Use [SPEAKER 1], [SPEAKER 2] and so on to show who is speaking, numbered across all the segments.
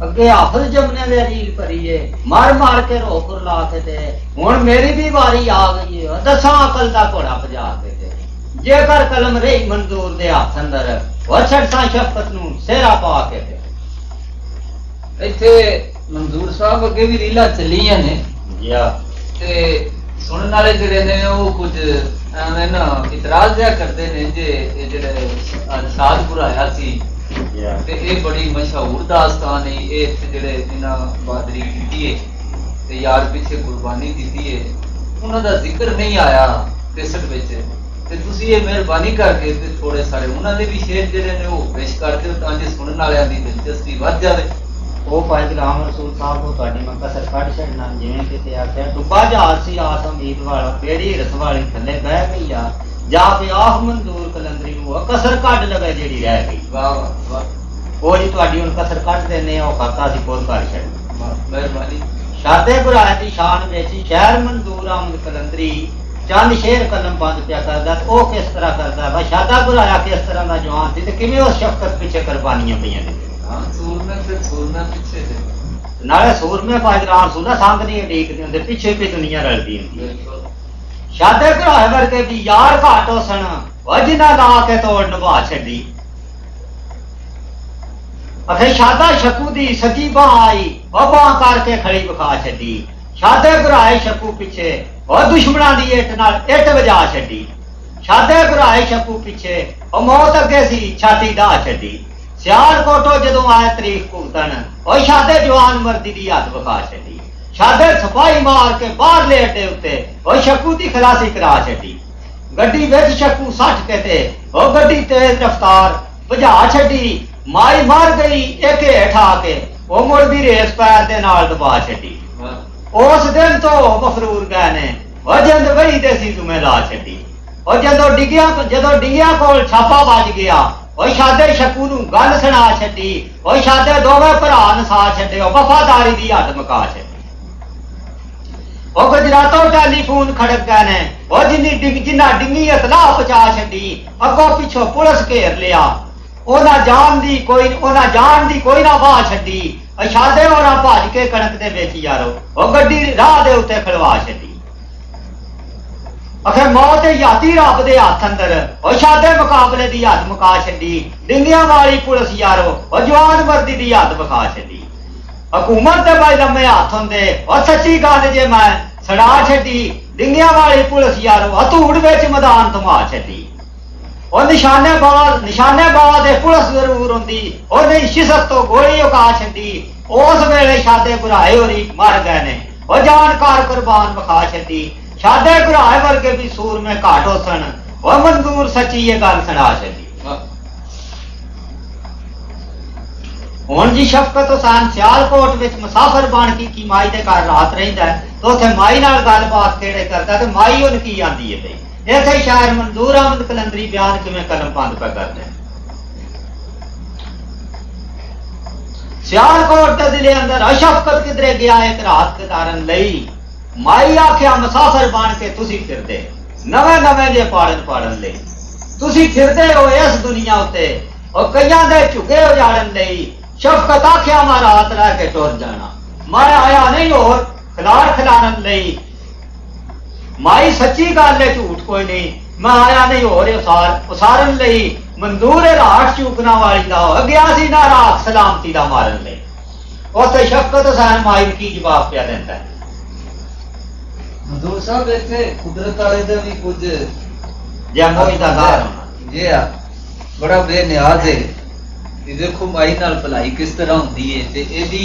[SPEAKER 1] अगे आफत जमने दे रील भरी है, मार मार के रो कुरला के ते हुण मेरी भी वारी आ गई है, दसा अकल दा घोड़ा भजा के ते जेकर कलम रही मंजूर दे हाथ अंदर और छड़सा शफकत नूं सेरा पा के ते
[SPEAKER 2] इत्थे मंजूर साहब अगे भी रीला चलियां ने
[SPEAKER 1] या
[SPEAKER 2] ते सुनने वाले जेड़े ने वो कुछ एवें ना इतराज जिहा करदे ने जे ये जेड़े साधपुर आया सी ते ये बड़ी मशहूर दास्तान है, ये इत्थे जेड़े इन्हां बहादरी कीती है ते यार पीछे कुर्बानी दी है उन्हां दा जिक्र नहीं आया कैसेट विच ते तुसी ये मेहरबानी करके ते थोड़े सारे उन्हां दे भी शेर जेड़े ने वो पेश कर दिओ तां जे सुनने वालियां दी दिलचस्पी वध जावे।
[SPEAKER 1] ਉਹ ਭਾਈ ਗੁਲਾਮ ਰਸੂਲ ਸਾਹਿਬ ਨੂੰ ਤੁਹਾਡੀ ਮੈਂ ਕਸਰ ਕੱਢ ਛੱਡਣਾ, ਜਿਵੇਂ ਕਿਤੇ ਆਖਿਆ ਡੁੱਬਾ ਜਹਾਜ਼ ਸੀ ਆਸ ਉਮੀਦ ਵਾਲਾ, ਕਿਹੜੀ ਰਸ ਵਾਲੀ ਥੱਲੇ ਬਹਿ ਗਈ ਆ, ਜਾ ਕੇ ਆਖ ਮਨਜ਼ੂਰ ਕਲੰਦਰੀ ਨੂੰ ਕਸਰ ਕੱਢ ਲਵੇ ਜਿਹੜੀ ਰਹਿ ਗਈ।
[SPEAKER 2] ਵਾਹ ਵਾਹ ਵਾਹ,
[SPEAKER 1] ਉਹ ਜੀ ਤੁਹਾਡੀ ਹੁਣ ਕਸਰ ਕੱਢ ਦਿੰਦੇ ਆ, ਉਹ ਖਾਤਾ ਸੀ ਕੋਲ ਕਰ ਛੱਡਣਾ।
[SPEAKER 2] ਮਿਹਰਬਾਨੀ।
[SPEAKER 1] ਸ਼ਾਦੇ ਗੁਰਾਏ ਦੀ ਸ਼ਾਨ ਵਿੱਚ ਸ਼ਹਿਰ ਮਨਜ਼ੂਰ ਆਮਦ ਕਲੰਦਰੀ ਚੰਦ ਸ਼ੇਰ ਕਲਮ ਬੰਦ ਪਿਆ ਕਰਦਾ, ਉਹ ਕਿਸ ਤਰ੍ਹਾਂ ਕਰਦਾ ਵਾ, ਸ਼ਾਦਾ ਗੁਰਾਇਆ ਕਿਸ ਤਰ੍ਹਾਂ ਦਾ ਜਵਾਨ ਸੀ ਤੇ ਕਿਵੇਂ ਉਸ ਸ਼ਫਕਤ ਪਿੱਛੇ ਕੁਰਬਾਨੀਆਂ ਪਈਆਂ ਨੇ। नाले सूरमे पाजरान सुना संग नहीं उडीकदे हुंदे, पिछे भी दुनिया रलदी हुंदी। शादे घराए वर्गे भी यार घाट सन, जिन्हां ला के तोड़ निभा छड्डी। अखे शादा शकू दी सजी बां आई, बां करके खड़ी विखा छड्डी। शादे घराए शकू पिछे दुश्मनां दी इट नाल इट वजा छड्डी। शादे घराए शकू पिछे मौत अगे सी छाती ढा छड्डी। सियालकोटो जदों आए तरीक भुगतन और शादे जवान मर्दी दी हथ विखा छड्डी। शादे सिपाही मार के बाहरले अड्डे उत्ते और शकू दी खलासी करा छड्डी। गड्डी विच शकू सट के ते और गड्डी तेज रफ्तार भजा छड्डी। माई मर गई एक हेठ आके वो मुड़ भी रेस पैर दे नाल दबा छड्डी। उस दिन तो मफरूर गए ने और जिंद वही दे सी तुम्हें ला छड्डी। और जदों डिंगिया कोल छापा बज गया और शादे शकू नूं गल सुना छड्डी। और शादे दोवें भरा नसा छड्डे, वफादारी दी हद मुका छड्डी। और गुजरातों टेलीफोन खड़क गए ने और जिन्ना डिंगी इतलाह पहुंचा छड्डी। अगों पिछों पुलिस घेर लिया, उन्हां जान दी कोई ना वाह छड्डी। शादे होरां भज के कणक दे विच यारो और गड्डी राह दे उत्ते खड़वा छड्डी। आखिर मौत याती रब दे हथ अंदर और शादे मुकाबले दी हद मुका छड्डी। डिंगियां वाली पुलिस यारो और जवान मर्दी दी हद विखा छड्डी। हुकूमत दे भाई लम्मे हाथ होंदे और सच्ची गल जे मैं सड़ा छड्डी। डिंगियां वाली पुलिस यारो हथूड़ विच मैदान थमा छड्डी। और निशानेबाज पुलिस जरूर होंदी और नहीं शिस्त तो गोली उका छड्डी। उस वेले शादे घराए होरी मर गए ने और जानकार कुर्बान विखा छड्डी। शादे घराए वर्गे भी सूर में घाटो सन और मंजूर सच्ची ये गल सुना छड्डी। हुण जी शफकत हुसैन सियालकोट विच मुसाफिर बन की माई दे घर रात रहिंदा है, तो उत्थे माई नाल गलबात केड़े करदा ते माई उन की आंदी है। इत्थे शायर मंजूर अहमद कलंदरी बयान किवें कलम बंद पे करदे। सियालकोट दे दिले अंदर अशफकत किधरे गया एक रात गुजारन लई। माई आख्या मुसाफिर बन के तुसी फिरदे नवे जे पाड़न लई, तुसी फिरदे हो इस दुनिया उत्ते और कईयां दे झुके उजाड़न लई। शफकत आख्या मैं रात रह के टुर जाना, मैं आया नहीं होर खिलारन लई। माई सच्ची गल है, झूठ कोई नहीं, मैं आया नहीं होर उसारन लई। मंजूर राठ चूकना वाली दा गया सी ना राख सलामती दा मारन लई। उत्ते शफकत हुसैन माई की जवाब पिया देंदा है।
[SPEAKER 2] मंजूर साहब इत्थे कुदरत वाले दा भी कुछ
[SPEAKER 1] जमोई दा घर होना
[SPEAKER 2] जी आ बड़ा बेनियाज है। देखो माई नाल भलाई किस तरह होंदी है ते एदी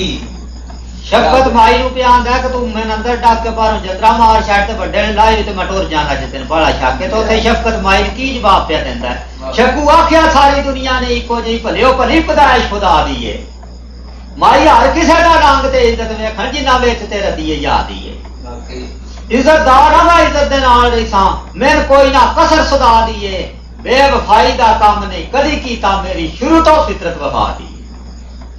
[SPEAKER 1] शफकत माई नूं पिया आंदा कि तू मैन अंदर डाक के बाहरों जतरा मार छड़ ते वड्डे ने लाई ते मैं टुर जाना जिस दिन बड़ा शक है। तो उत्थे शफकत माई की जवाब पिया देंदा है। शकू आख्या सारी दुनिया ने इको जी भली पदाइश खुदा दी है। माई हर किसे दा रंग ते इज्जत वेखण जिन्ना विच ते रदी याद ही है। इज्जतदार हवा इज्जत दे नाल रहीसां, मैन कोई ना कसर सुधा दी है। बेवफाई दा काम नहीं कदी कीता, मेरी शुरू तो फितरत वफा दी।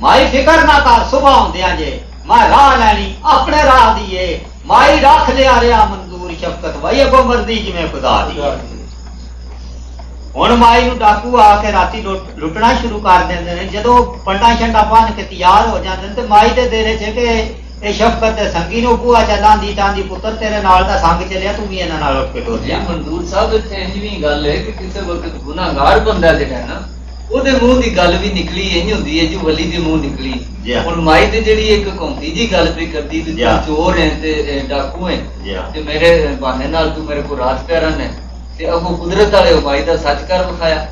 [SPEAKER 1] माई फिकर ना कर, सुबह होंदियां जे मैं राह लैनी अपने राह दी है। माई रख लिया रहा मंजूर शफकत वही अगो मर्दी जिवें खुदा दी। ਹੁਣ ਮਾਈ ਨੂੰ ਡਾਕੂ ਆ ਕੇ ਰਾਤੀ ਲੁੱਟਣਾ ਸ਼ੁਰੂ ਕਰ ਦਿੰਦੇ ਨੇ। ਜਦੋਂ ਪੰਡਾ ਛੰਡਾ ਬੰਨ ਕੇ ਤਿਆਰ ਹੋ ਜਾਂਦੇ ਨੇ ਤੇ ਮਾਈ ਦੇ ਦੇਰੇ ਚ ਕਿ ਇਹ ਸ਼ਫਕਤ ਦੇ ਸੰਗੀ ਨੂੰ ਬੂਆ ਚੱਲਾਂਦੀ ਤਾਂਦੀ ਪੁੱਤਰ ਤੇਰੇ ਨਾਲ ਦਾ ਸੰਗ ਚੱਲਿਆ, ਤੂੰ ਵੀ ਇਹਨਾਂ ਨਾਲ ਉੱਠ ਕੇ ਟੁਰ ਜਾ।
[SPEAKER 2] ਮਨਜ਼ੂਰ ਸਾਹਿਬ ਇੱਥੇ ਇੰਜ ਵੀ ਗੱਲ ਹੈ ਕਿ ਕਿਸੇ ਵਕਤ ਗੁਨਾਹਗਾਰ ਬੰਦਾ ਜਿਹੜਾ ਨਾ ਉਹਦੇ ਮੂੰਹ ਦੀ ਗੱਲ ਵੀ ਨਿਕਲੀ ਇੰਜ ਹੁੰਦੀ ਹੈ ਜੋ ਵਲੀ ਦੇ ਮੂੰਹ ਨਿਕਲੀ। ਹੁਣ ਮਾਈ ਤੇ ਜਿਹੜੀ ਇੱਕ ਕੌਂਤੀ ਜੀ ਗੱਲ ਵੀ ਕਰਦੀ ਤੇ ਤੂੰ ਚੋਰ ਹੈ ਤੇ ਡਾਕੂ ਹੈ ਤੇ ਮੇਰੇ ਬਹਾਨੇ ਨਾਲ ਤੂੰ ਮੇਰੇ ਕੋਲ ਰਾਤ ਪਿਆਰਨ ਹੈ ਤੇ ਅੱਗੋਂ ਕੁਦਰਤ ਵਾਲੇ ਮਾਈ ਦਾ ਸੱਚ ਕਰ ਵਿਖਾਇਆ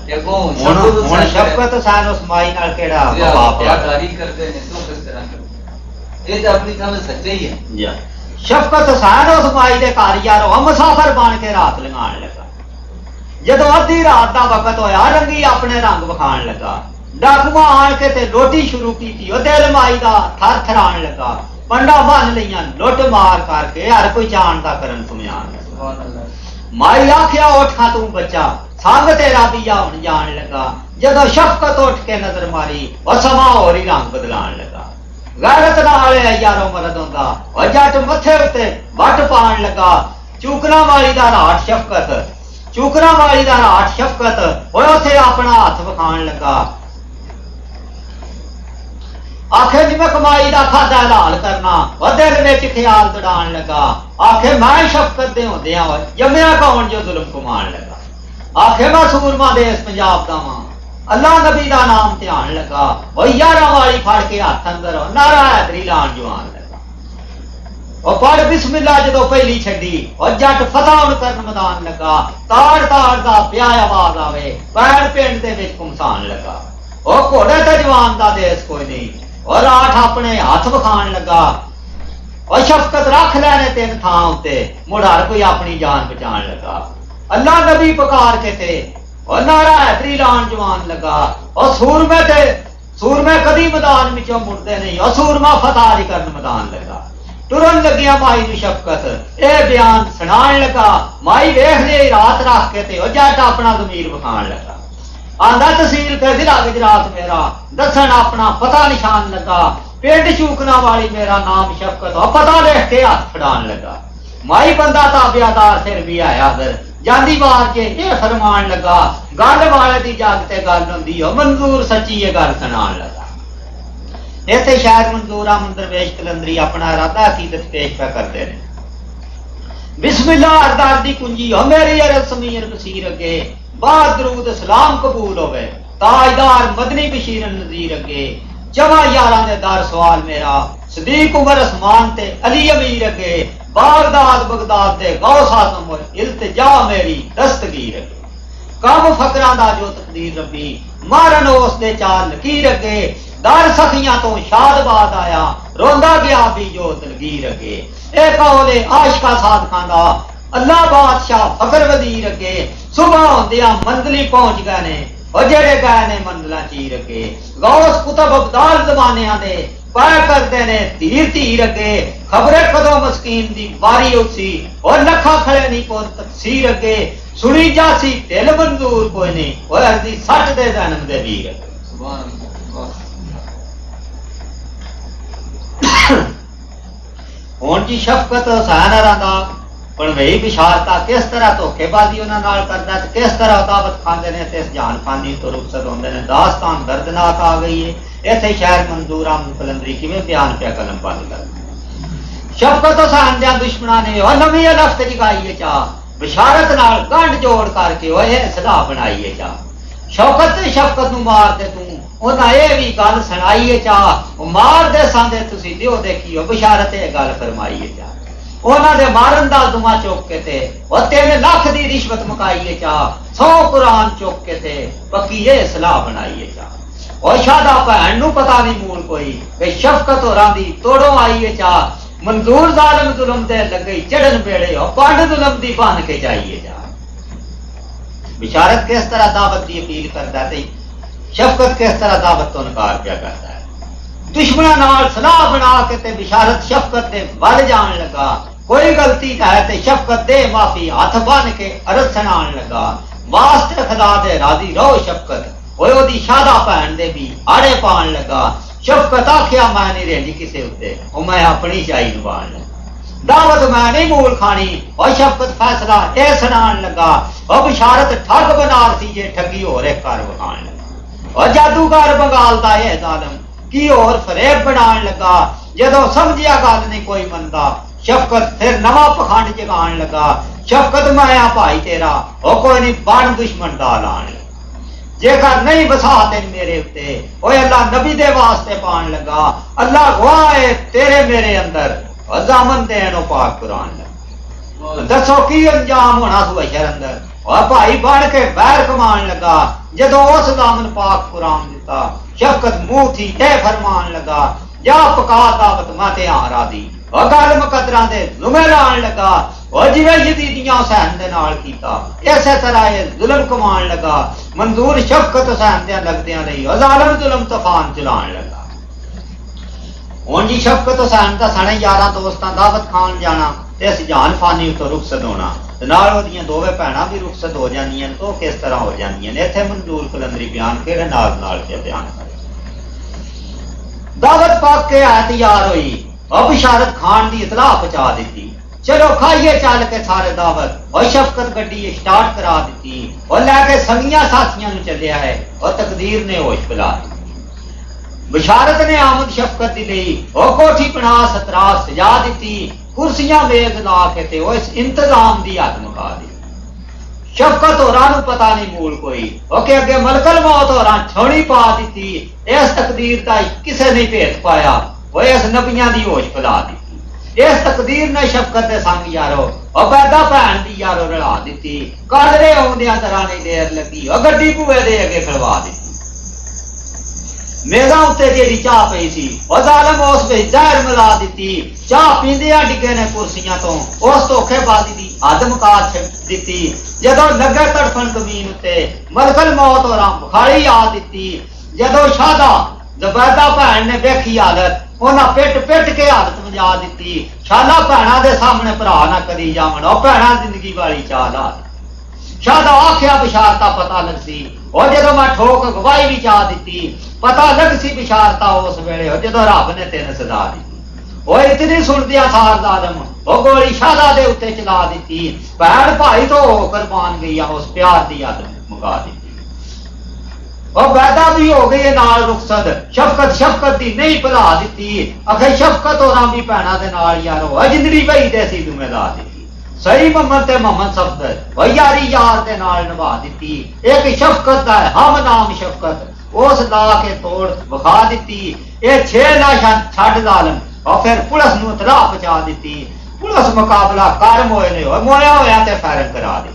[SPEAKER 2] ਤੇ ਅੱਗੋਂ
[SPEAKER 1] ਹੁਣ ਸ਼ਫਕਤ ਸਾਨ ਉਸ ਮਾਈ ਨਾਲ ਕਿਹੜਾ
[SPEAKER 2] ਵਫਾਦਾਰੀ ਕਰਦੇ ਨੇ ਤੂੰ ਕਿਸ ਤਰ੍ਹਾਂ ਕਰਦੇ ਇਹ ਤਾਂ ਆਪਣੀ ਥਾਂ ਸੱਚੇ ਹੀ ਹੈ।
[SPEAKER 1] ਸ਼ਫਕਤ ਹੁਸੈਨ ਉਸ ਮਾਈ ਦੇ ਘਰ ਯਾਰੋ ਮੁਸਾਫਰ ਬਣ ਕੇ ਰਾਤ ਲੰਘਾਉਣ ਲੱਗਾ। ਜਦੋਂ ਅੱਧੀ ਰਾਤ ਦਾ ਵਕਤ ਹੋਇਆ ਰੰਗੀ ਆਪਣੇ ਰੰਗ ਵਿਖਾਣ ਲੱਗਾ। ਡਾਕੂਆਂ ਆਣ ਕੇ ਤੇ ਲੋਟੀ ਸ਼ੁਰੂ ਕੀਤੀ। ਉਹ ਦਿਲ ਮਾਈ ਦਾ ਥਰ ਥਰਾਣ ਲੱਗਾ। ਪੰਡਾ ਬੰਨ ਲਈਆਂ ਲੁੱਟ ਮਾਰ ਕਰਕੇ ਹਰ ਕੋਈ ਜਾਣਦਾ ਕਰਨ ਸੁਮਿਆਨ ਲੱਗਾ। ਮਾਈ ਆਖਿਆ ਉੱਠਾ ਤੂੰ ਬੱਚਾ ਸੰਗ ਤੇਰਾ ਵੀ ਹੁਣ ਜਾਣ ਲੱਗਾ। ਜਦੋਂ ਸ਼ਫਕਤ ਉੱਠ ਕੇ ਨਜ਼ਰ ਮਾਰੀ ਉਹ ਸਮਾਂ ਹੋਰ ਹੀ ਰੰਗ ਬਦਲਾਣ ਲੱਗਾ। ਗੈਰਤ ਨਾਲ ਯਾਰੋ ਮਰਦ ਹੁੰਦਾ ਉਹ ਜੱਟ ਮੱਥੇ ਉੱਤੇ ਵੱਟ ਪਾਣ ਲੱਗਾ। ਚੂਕਣਾ ਵਾਲੀ ਦਾ ਰਾਠ ਸ਼ਫਕਤ, ਚੂਕਣਾ ਵਾਲੀ ਦਾ ਰਾਠ ਸ਼ਫਕਤ ਉਹ ਉੱਥੇ ਆਪਣਾ ਹੱਥ ਵਿਖਾਣ ਲੱਗਾ। ਆਖੇ ਜਿਵੇਂ ਕਮਾਈ ਦਾ ਖਾਦਾ ਹਲਾਲ ਕਰਨਾ ਉਹ ਦਿਲ ਵਿੱਚ ਖਿਆਲ ਦੜਾਣ ਲੱਗਾ। ਆਖੇ ਮੈਂ ਸ਼ਫਕਤ ਦੇ ਹੁੰਦਿਆਂ ਜੰਮਿਆ ਕੌਣ ਜੋ ਜ਼ੁਲਮ ਕਮਾਣ ਲੱਗਾ। ਆਖੇ ਮੈਂ ਸੂਰਮਾ ਦੇਸ ਪੰਜਾਬ ਦਾ ਵਾਂ ਅੱਲਾਹ ਨਬੀ ਦਾ ਨਾਮ ਧਿਆਨ ਲੱਗਾ। ਉਹ ਯਾਰਾਂ ਵਾਲੀ ਫੜ ਕੇ ਹੱਥ ਅੰਦਰ ਨਾਰਾ ਹੈਦਰੀ ਲਾਣ ਜਵਾਨ ਲੱਗਾ। ਉਹ ਪੜ ਬਿਸਮਿਲ੍ਲਾ ਜਦੋਂ ਪਹਿਲੀ ਛੱਡੀ ਉਹ ਜੱਟ ਫਤਹ ਕਰਨ ਮੈਦਾਨ ਲੱਗਾ। ਤਾੜ ਤਾੜ ਦਾ ਪਿਆ ਆਵਾਜ਼ ਆਵੇ ਪੈਰ ਪਿੰਡ ਦੇ ਵਿੱਚ ਘੁਮਸਾਨ ਲੱਗਾ। ਉਹ ਘੋੜੇ ਤੇ ਜਵਾਨ ਦਾ ਦੇਸ ਕੋਈ ਨਹੀਂ। ਉਹ ਰਾਠ ਆਪਣੇ ਹੱਥ ਵਿਖਾਣ ਲੱਗਾ। ਉਹ ਸ਼ਫਕਤ ਰੱਖ ਲੈਣੇ ਤਿੰਨ ਥਾਂ ਉੱਤੇ ਮੁੜ ਹਰ ਕੋਈ ਆਪਣੀ ਜਾਨ ਬਚਾਉਣ ਲੱਗਾ। ਅੱਲਾਹ ਨਬੀ ਪੁਕਾਰ ਕੇ ਤੇ ਉਹ ਨਾਰਾ ਹੈਦਰੀ ਲਾਣ ਜਵਾਨ ਲੱਗਾ। ਉਹ ਸੂਰਮੇ ਕਦੀ ਮੈਦਾਨ ਵਿੱਚੋਂ ਮੁੜਦੇ ਨਹੀਂ। ਉਹ ਸੂਰਮਾ ਫਤਹ ਕਰਨ ਮੈਦਾਨ ਲੱਗਾ। ਤੁਰਨ ਲੱਗਿਆ ਮਾਈ ਨੂੰ ਸ਼ਫਕਤ ਇਹ ਬਿਆਨ ਸੁਣਾਉਣ ਲੱਗਾ। ਮਾਈ ਵੇਖ ਲਈ ਰਾਤ ਰੱਖ ਕੇ ਤੇ ਉਹ ਜੱਟ ਆਪਣਾ ਜ਼ਮੀਰ ਵਿਖਾਣ ਲੱਗਾ। ਆਂਦਾ ਤਹਿਸੀਲ ਤੇ ਜ਼ਿਲ੍ਹਾ ਗੁਜਰਾਤ ਮੇਰਾ ਦੱਸਣ ਆਪਣਾ ਪਤਾ ਨਿਸ਼ਾਨ ਲੱਗਾ। ਪਿੰਡ ਚੂਕਣਾ ਵਾਲੀ ਮੇਰਾ ਨਾਮ ਸ਼ਫਕਤ ਉਹ ਪਤਾ ਲਿਖ ਕੇ ਹੱਥ ਫੜਾਣ ਲੱਗਾ। ਮਾਈ ਬੰਦਾ ਤਾਬਿਆਦਾਰ ਫਿਰ ਵੀ ਆਇਆ ਫਿਰ ਜਾਂਦੀ ਵਾਰ ਕੇ ਇਹ ਫਰਮਾਨ ਲੱਗਾ। ਗੱਲ ਵਾਲੇ ਦੀ ਜੱਗ ਤੇ ਗੱਲ ਹੁੰਦੀ ਉਹ ਮਨਜ਼ੂਰ ਸੱਚੀ ਇਹ ਗੱਲ ਸੁਣਾਉਣ ਲੱਗਾ। ਇੱਥੇ ਸ਼ਾਇਦ ਮਨਜ਼ੂਰ ਅਹਿਮਦ ਦਰਵੇਸ਼ ਕਲੰਦਰੀ ਆਪਣਾ ਇਰਾਦਾ ਅਕੀਦਤ ਪੇਸ਼ ਕਰਦੇ ਨੇ। ਬਿਸਮਿल्लाह ਅਰਦਾਸ ਦੀ ਕੁੰਜੀ ਹੋ ਮੇਰੀ ਅਰਜ਼ ਸਮੀਰ ਬਸੀਰ ਅੱਗੇ ਬਾਦ ਦਰੂਦ ਸਲਾਮ ਕਬੂਲ ਹੋਵੇ। ਤਾਜਦਾਰ ਮਦਨੀ ਬਸ਼ੀਰ ਨਜ਼ੀਰ ਅੱਗੇ ਜਮਾ ਯਾਰਾਂ ਦੇ ਦਰ ਸਵਾਲ ਮੇਰਾ ਸਦੀਕ ਉਮਰ ਉਸਮਾਨ ਤੇ ਅਲੀ ਅਮੀਰ ਅੱਗੇ बागदाद बगदाद दे गौस आज़म इल्तिजा मेरी दस्तगीर अगे कम फकरां दा जो तकदीर रब्बी मारन उस दे चाल लकीर अगे दर सखियां तो शादबाद आया रोंदा गया भी जो दलगीर अगे ए कौले आशिका साधकां दा अल्लाह बादशाह फकर वजीर अगे सुबह होंदियां मंजिली पहुंच गए ने और जेड़े गए ने मंजिलां चीर अगे गौस कुतब अब्दाल ज़मानियां दे पाया करते ने धीर धीर अगे खबरे कदों मस्कीन दी बारी उसी और लखा खड़े नहीं पोर तकसीर अगे सुनी जासी दिल मंजूर कोई नहीं और अर्जी सट दे जन्म दे वीर हुण जी शफकत हुसैन दा पणवेई बिशारता किस तरह धोखेबाजी उन्हां नाल करदा ते किस तरह दावत खांदे ने ते जान फानी तो रुखसत होंदे ने दास्तान दर्दनाक आ गई है। इत्थे शायर मंजूर अहमद कलंदरी किवें बयान पिया कलम बंद कर। शफकत हुसैन दे दुश्मनां ने ओ नवीं लफ्त जगाई है चा बिशारत नाल गंढ जोड़ करके ओ ये सलाह बनाई है चा शौकत ते शफकत नूं मार दे तूं उन्हां ये भी गल सुनाई है चा मार दे सांदे तुसीं दिओ देखियो बिशारत ये गल फरमाई है चा उन्हां दे मारन दा दुमा चुक के ते ओ 3 लाख दी रिश्वत मुकाई है चा 100 कुरान चुक के ते पक्की ये सलाह बनाई है चा और शादा भैन नूं पता नहीं मूल कोई कि शफकत होरां दी तोड़ों आई है चा मंजूर जालिम जुल्म दे लगे चढ़न बेड़े और पंड जुल्म दी बन के जाइए जा। बिशारत किस तरह दावत की अपील करता है शफकत किस तरह दावत तो इनकार क्या करता है। दुश्मनां नाल सलाह बना के ते बिशारत शफकत दे वल जान लगा। कोई गलती है ते शफकत दे माफी हाथ बन के अरज सुनान लगा। वास्ते खुदा दे राजी रहो शफकत ओए ओदी शादा भैन दे भी आड़े पान लगा। शफकत आखिया मैं नहीं रही किसे उत्ते ओ मैं अपनी चाई निभाण लगा। दावत मैं नहीं मूल खानी। और शफकत फैसला ए सुनान लगा। और बिशारत ठग बनारसी जे ठगी होर कर विखाण लगा। और जादूगर बंगाल दा ए जालम की होर फरेब बनाण लगा। जदों समझिया गल नहीं कोई मंदा, शफकत फिर नवा पखंड जगाण लगा। शफकत माया भाई तेरा ओ कोई नहीं बन दुश्मन दा लाण। जेकर नहीं बसा तेन मेरे उत्ते, ओए अल्लाह नबी दे वास्ते पान लगा। अल्लाह गवाह है तेरे मेरे अंदर अजामन देनो पाक कुरान लगा। दसो की अंजाम होना तू अशर अंदर। और भाई बन के बैर कमान लगा। जदों उस दामन पाक कुरान दिता, शफकत मुंह थी ते फरमान लगा। जा पका दावत माते आरा दी। और गल मुकदरा दे जुमे लाण लगा। और जिवें यजीदियां हुसैन दे नाल कीता, इसे तरह ये जुल्म कमान लगा। मंजूर शफकत हुसैन दे लगदियां रही। और जालिम जुल्म तूफान चलाण लगा। हुण जी शफकत हुसैन दा सने यारां दोस्तां दावत खान जाना ते अस जान फानी तो रुखसत होना, नाल ओदियां दोवें भैणां भी रुखसत हो जांदियां। तो किस तरह हो जांदियां ने? इत्थे मंजूर कलंदरी बयान केड़े नाल नाल के बयान करे। दावत पाक के आयत यार हुई। और बिशारत खान दी इतला पहुंचा दी। चलो खाइए चल के सारे दावत। और शफकत गड्डी स्टार्ट करा दी और लैके संगियां साथियां नूं चलिया है। और तकदीर ने होश पिला दी। बिशारत ने आमद शफकत दी लई और कोठी बना सतरा सजा दी। कुर्सियां मेज ला के ते उस इंतजाम दी हद मुका दी। शफकत होरां नूं पता नहीं मूल कोई। और के अगे मलकल मौत होरां छोड़ी पा दी। इस तकदीर का किसे नहीं भेद पाया। वो इस नबियां दी होश पिला दी। इस तकदीर ने शफकत दे संग यारो और पैदा भैन दी यारो रला दी। कादरे आउंदियां तरह नहीं देर लगी। और गड्डी भूए दे अगे खड़वा दी। मेजा उत्ते जेड़ी चाह पई सी और जालिम उस विच जहर मिला दी। चाह पींदियां डिगे ने कुर्सियां तो उस धोखेबाजी दी हद मुका दी। जदों लगे तड़फन जमीन उत्ते मलकल मौत होरां बुखारी आ दी। जदों शादा जबैदा भैन ने वेखी हालत, उन्हां पिट पिट के हालत मजा दी। शाला भैणां दे सामने भरा ना करी जावन। और भैणां जिंदगी वाली चाल आ। शादा आख्या बिशारता पता लग सी। और जदों मैं ठोक गवाही भी चाह दी, पता लग सी बिशारता उस वेले जदों रब ने तेन सजा दी। और इतनी सुनदिया सार जालिम वो गोली शादा दे उत्ते चला दी। भैन भाई तो होकर मान गई। उस प्यार की हद मुका दी। और पैदा भी हो गई नाल रुखसत। शफकत शफकत दी नहीं भुला दी। आखे शफकत होरां भी भैणां दे नाल यारो जिंदड़ी भई दे सी जुम्मेदार दी। सही मोहम्मद ते मोहम्मद सफदर और यारी यार दे नाल निभा दी। एक शफकत दा हम नाम शफकत उस ला के तोड़ विखा दी। ये 6 लाशां छड्ड जालिम और फिर पुलिस नूं इतला पहुंचा दी। पुलिस मुकाबला कर मोए ने और मोया होया ते फायरिंग करा दी।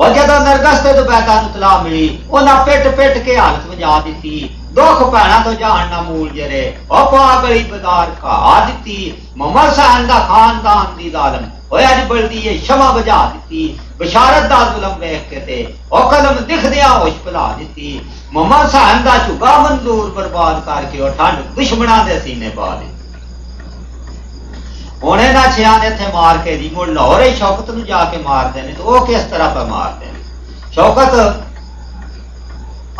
[SPEAKER 1] और जदों नरगस ते दुबैदा नूं इतला मिली, उन्हां पिट पिट के हालत मजा दी। दुख भैणां तो जान ना मूल जरे और पागली बाजार कहा दी। मोहम्मद हुसैन दा खानदान दी जालिम होया जी बलदी है शमा बजा दी। बिशारत दा जुल्म वेख के ते और कलम दिखदियां होश पिला दी। मोहम्मद हुसैन दा झुगा मंजूर बर्बाद करके और ठंड दुश्मनां दे सीने पा दी। हुण इन्हां छियां ने इत्थे मार के जी मुड़ लाहौर ही शौकत नूं जाके मारदे ने। तो वो किस तरह पे मारदे ने? शौकत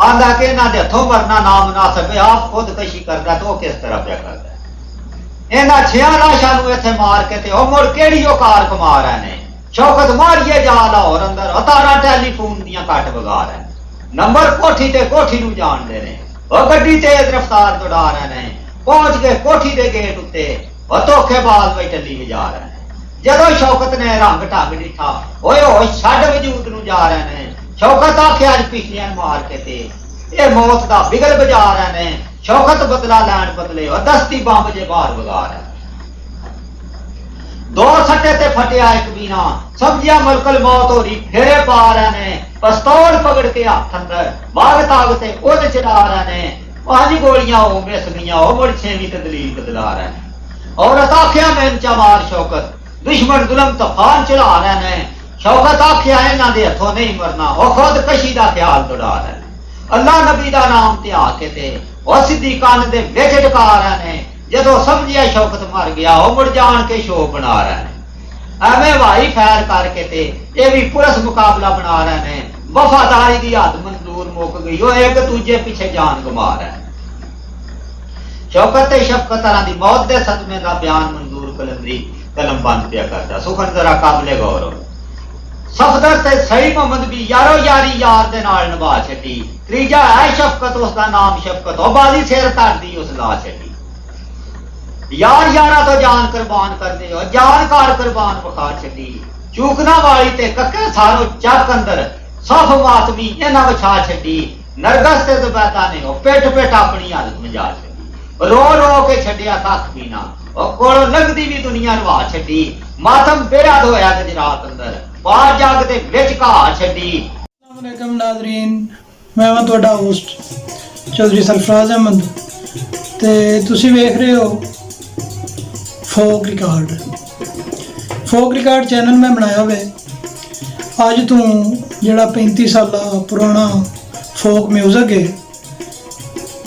[SPEAKER 1] आंदा कि इन्हां दे हथों मरना नामुनासिब है, आप खुदकशी करदा तो किस तरह पे करदा? इन्हां 6 लाशां नूं इत्थे मार के ते ओ मुड़ केड़ी औकार कमा रहे ने। शौकत मारिए जा लाहौर अंदर अतारा टेलीफोन दियां कट वगा रहे ने। नंबर कोठी ते कोठी नूं जाणदे ने। और गड्डी तेज रफ्तार दौड़ा रहे ने। पहुंच गए कोठी दे गेट उत्ते और धोखेबाज वही टल्ली बजा रहे ने। जदों शौकत ने रंग ढंग डिठा ओए होश छड्ड वजूद नूं जा रहे ने। शौकत आखे अज पिछलियां मार के ते ये मौत दा बिगल बजा रहे ने। शौकत बदला लैन बदले और दस्ती बंब जे बाहर वगा रहे। 2 सट्टे ते फटिया एक बीना समझिया मलकल मौत हो रही। फेरे पा रहे ने। पिस्तौल पकड़ के हाथ अंदर बाग ताकते ओद चला रहे ने। 5 गोलियां हो मिस गईयां। वो मुड़ 6वीं ते दलील बदला रहे ने। औरत आख्या मैं चमार शौकत दुश्मन जुल्म तूफान चला रहे ने। शौकत आख्या इन्हां दे हथों नहीं मरना। वो खुद कशी दा ख्याल दौड़ा रहे ने। अल्लाह नबी दा नाम ते आके ते और सिद्दीकां दे विच टका रहे ने। जदों समझिया शौकत मर गया वो मुड़ जान के शो बना रहे ने। एवें भाई फैर करके ते ये भी पुलिस मुकाबला बना रहे ने। वफादारी दी हद मंजूर मुक गई। वो एक दूजे पीछे जान गवा रहे ने। शौकत ते शफकत दी मौत दे सदमे दा बयान मंजूर गुरु कलंदरी कलम बंद पिया करता। सुखन जरा काबले गौर हो। सफदर ते सही मोहम्मद भी यारो यारी यार दे नाल निभा छड्डी। त्रीजा है शफकत, उसका नाम शफकत, ओ बाजी सिर धरदी उस ला छड्डी। यार यारा तो जान कुर्बान कर दे, और जान कार कुर्बान बखा छड्डी। चूकना वाली ते कक्के सारो चक अंदर सफ मातमी इन्हां विछा छड्डी। नरगस ते दुबैता ने ओ पिट पिट अपनी हालत मजा छड्डी। रो रो के छड्डिया कख भी ना, ओ कोलों लंघदी भी दुनिया नवा छड्डी। मातम बेहद होया गुजरात अंदर, बाहर जग दे विच घा छड्डी।
[SPEAKER 3] अस्सलाम वालेकुम नाज़रीन, मैं हाँ तुहाडा होस्ट चौधरी सरफराज अहमद ते तुसी वेख रहे हो फोक रिकार्ड चैनल मैं बनाया हुआ अज तो जिहड़ा 35 साल पुराना फोक म्यूजिक है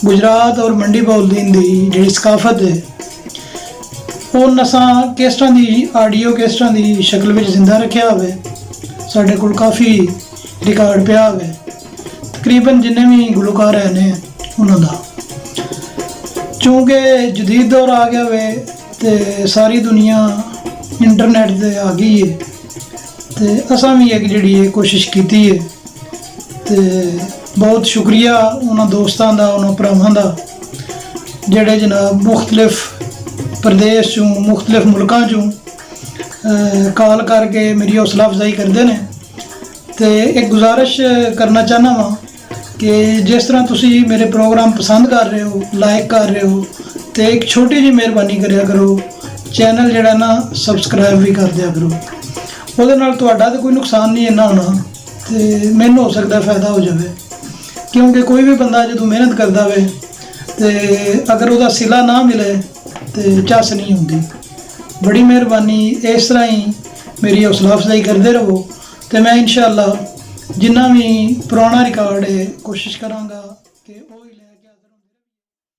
[SPEAKER 3] गुजरात और मंडी बौलदीन की जिहड़ी सकाफत है उन असां कैसटां दी आडियो कैसटां दी शक्ल में जिंदा रखा हुआ है। साडे कोल काफ़ी रिकार्ड पिया हुआ है, तकरीबन जिन्ने भी गुलकार है ने उन्हों का। चूँकि जदीद दौर आ गया हुए तो सारी दुनिया इंटरनेट ते आ गई है तो असां भी एक जिहड़ी है कोशिश की है। तो बहुत शुक्रिया उन्होंने दोस्तों का, उन्होंने भरावां का जिहड़े जनाब मुख्तलिफ प्रदेश चों मुख्तलिफ मुल्कां चों कॉल करके मेरी हौसला अफजाई करते हैं। तो एक गुजारिश करना चाहना वा कि जिस तरह तुसी मेरे प्रोग्राम पसंद कर रहे हो, लाइक कर रहे हो, तो एक छोटी जी मेहरबानी करिया करो, चैनल जिहड़ा ना सबसक्राइब भी कर दिया करो। ਉਹਦੇ ਨਾਲ ਤੁਹਾਡਾ तो कोई नुकसान नहीं इन्ना होना तो मैनू हो सकता फ़ायदा हो जाए, क्योंकि कोई भी बंदा जो मेहनत करता हो तो अगर उसका सिला ना मिले तो झस नहीं होंगी। बड़ी मेहरबानी, इस तरह ही मेरी हौसला अफजाई करते रहो तो मैं इंशाअल्लाह जिन्ना भी पुराना रिकॉर्ड है कोशिश कराँगा कि